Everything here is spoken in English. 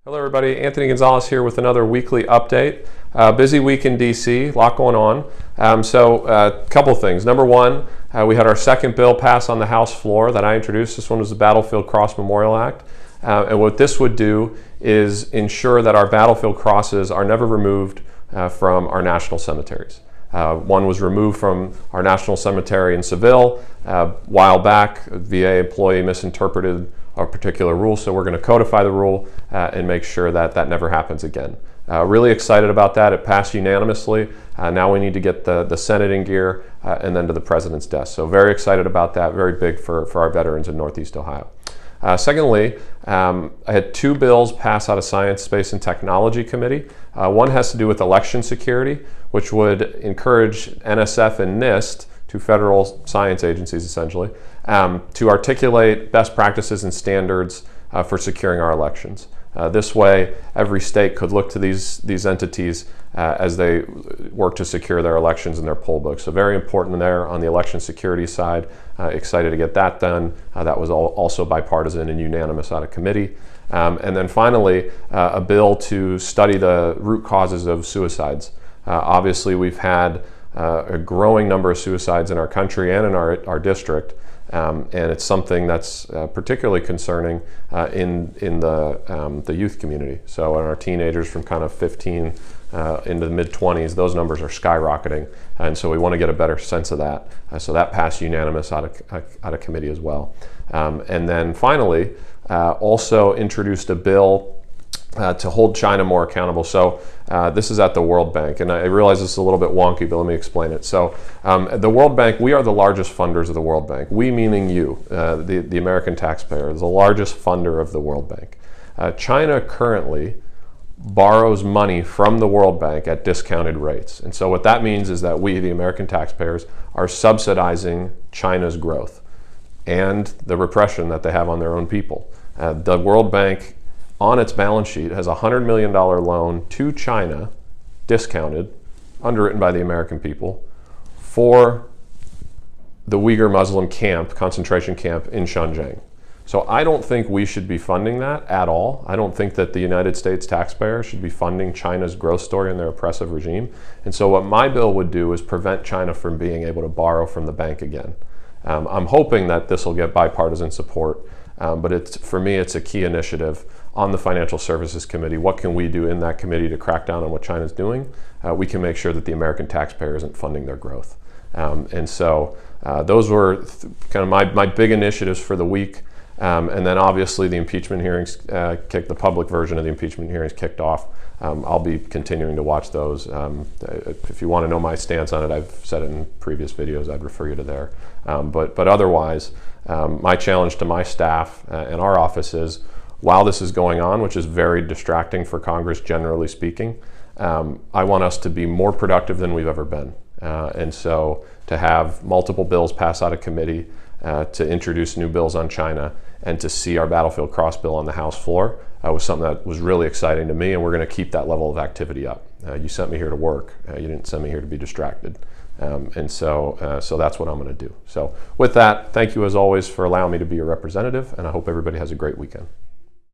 Hello everybody, Anthony Gonzalez here with another weekly update. Busy week in DC, a lot going on. A couple things. Number one, we had our second bill pass on the House floor that I introduced. This one was the Battlefield Cross Memorial Act. And what this would do is ensure that our battlefield crosses are never removed from our national cemeteries. One was removed from our national cemetery in Seville. A while back, a VA employee misinterpreted a particular rule, so we're going to codify the rule and make sure that that never happens again. Really excited about that. It passed unanimously. Now we need to get the Senate in gear and then to the President's desk. So very excited about that, very big for our veterans in Northeast Ohio. Secondly, I had two bills pass out of Science, Space, and Technology Committee. One has to do with election security, which would encourage NSF and NIST, two federal science agencies essentially, to articulate best practices and standards for securing our elections. This way, every state could look to these entities as they work to secure their elections and their poll books. So very important there on the election security side. Excited to get that done. That was also bipartisan and unanimous out of committee. And then finally, a bill to study the root causes of suicides. Obviously, we've had a growing number of suicides in our country and in our district. And it's something that's particularly concerning in the youth community. So in our teenagers from kind of 15 into the mid-20s, those numbers are skyrocketing. And so we want to get a better sense of that. So that passed unanimous out of committee as well. And then finally, also introduced a bill to hold China more accountable. So this is at the World Bank, and I realize this is a little bit wonky, but let me explain it. So the World Bank, we are the largest funders of the World Bank. We meaning you, the American taxpayer, is the largest funder of the World Bank. China currently borrows money from the World Bank at discounted rates. And so what that means is that we, the American taxpayers, are subsidizing China's growth and the repression that they have on their own people. The World Bank on its balance sheet has a $100 million loan to China, discounted, underwritten by the American people, for the Uyghur Muslim camp, concentration camp in Xinjiang. So I don't think we should be funding that at all. I don't think that the United States taxpayer should be funding China's growth story and their oppressive regime. And so what my bill would do is prevent China from being able to borrow from the bank again. I'm hoping that this will get bipartisan support, but for me, it's a key initiative on the Financial Services Committee. What can we do in that committee to crack down on what China's doing? We can make sure that the American taxpayer isn't funding their growth. Those were kind of my big initiatives for the week. And then obviously the impeachment hearings the public version of the impeachment hearings kicked off. I'll be continuing to watch those. If you want to know my stance on it, I've said it in previous videos. I'd refer you to there. But otherwise, my challenge to my staff and our office is, while this is going on, which is very distracting for Congress generally speaking, I want us to be more productive than we've ever been. And so to have multiple bills pass out of committee, to introduce new bills on China, and to see our Battlefield Cross bill on the House floor was something that was really exciting to me, and we're going to keep that level of activity up. You sent me here to work. You didn't send me here to be distracted. So that's what I'm going to do. So with that, thank you as always for allowing me to be your representative, and I hope everybody has a great weekend.